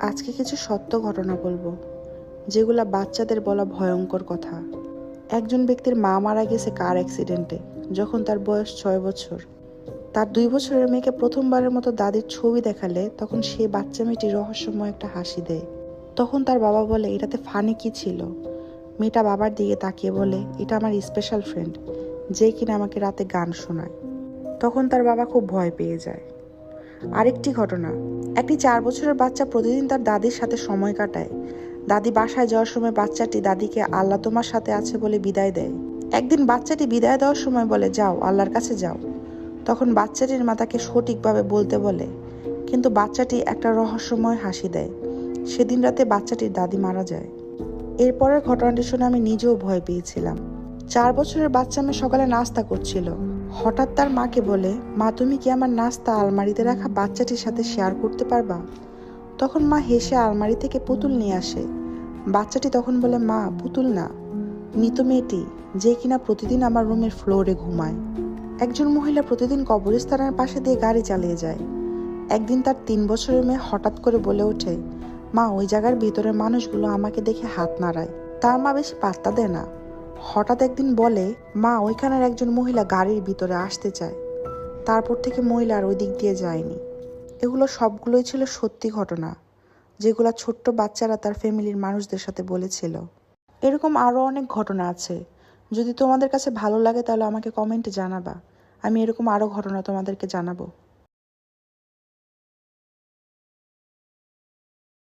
আজকে কিছু সত্য ঘটনা বলবো, যেগুলা বাচ্চাদের বলা ভয়ঙ্কর কথা। একজন ব্যক্তির মা মারা গেছে কার অ্যাক্সিডেন্টে যখন তার বয়স 6 বছর। তার 2 বছরের মেয়েকে প্রথমবারের মতো দাদির ছবি দেখালে তখন সে বাচ্চা মেয়েটি রহস্যময় একটা হাসি দেয়। তখন তার বাবা বলে, এটাতে ফানি কি ছিল? মেয়েটা বাবার দিকে তাকিয়ে বলে, এটা আমার স্পেশাল ফ্রেন্ড, যে কিনা আমাকে রাতে গান শোনায়। তখন তার বাবা খুব ভয় পেয়ে যায়। আরেকটি ঘটনা, একটি 4 বছরের বাচ্চা প্রতিদিন তার দাদির সাথে সময় কাটায়। দাদি বাসায় যাওয়ার সময় বাচ্চাটি দাদিকে আল্লাহ তোমার সাথে আছে বলে বিদায় দেয়। একদিন বাচ্চাটি বিদায় দেওয়ার সময় বলে, যাও আল্লাহর কাছে যাও। তখন বাচ্চাটির মা তাকে সঠিকভাবে বলতে বলে, কিন্তু বাচ্চাটি একটা রহস্যময় হাসি দেয়। সেদিন রাতে বাচ্চাটির দাদি মারা যায়। এরপরের ঘটনাটি শুনে আমি নিজেও ভয় পেয়েছিলাম। 4 বছরের বাচ্চা মেয়ে সকালে নাস্তা করছিল। হঠাৎ তার মাকে বলে, মা তুমি কি আমার নাস্তা আলমারিতে রাখা বাচ্চাটির সাথে শেয়ার করতে পারবা? তখন মা হেসে আলমারি থেকে পুতুল নিয়ে আসে। বাচ্চাটি তখন বলে, মা পুতুল না, মৃত মেয়েটি, যে কিনা প্রতিদিন আমার রুমের ফ্লোরে ঘুমায়। একজন মহিলা প্রতিদিন কবরস্থানের পাশে দিয়ে গাড়ি চালিয়ে যায়। একদিন তার 3 বছরের মেয়ে হঠাৎ করে বলে ওঠে, মা ওই জায়গার ভিতরের মানুষগুলো আমাকে দেখে হাত নাড়ায়। তার মা বেশি পাত্তা দেয় না। হঠাৎ একদিন বলে, মা ওইখানের একজন মহিলা গাড়ির ভিতরে আসতে চায়। তারপর থেকে মহিলা আর ওই দিক দিয়ে যায়নি। এগুলো সবগুলোই ছিল সত্যি ঘটনা, যেগুলো ছোট্ট বাচ্চারা তার ফ্যামিলির মানুষদের সাথে বলেছিল। এরকম আরও অনেক ঘটনা আছে। যদি তোমাদের কাছে ভালো লাগে তাহলে আমাকে কমেন্টে জানাবা। আমি এরকম আরও ঘটনা তোমাদেরকে জানাবো।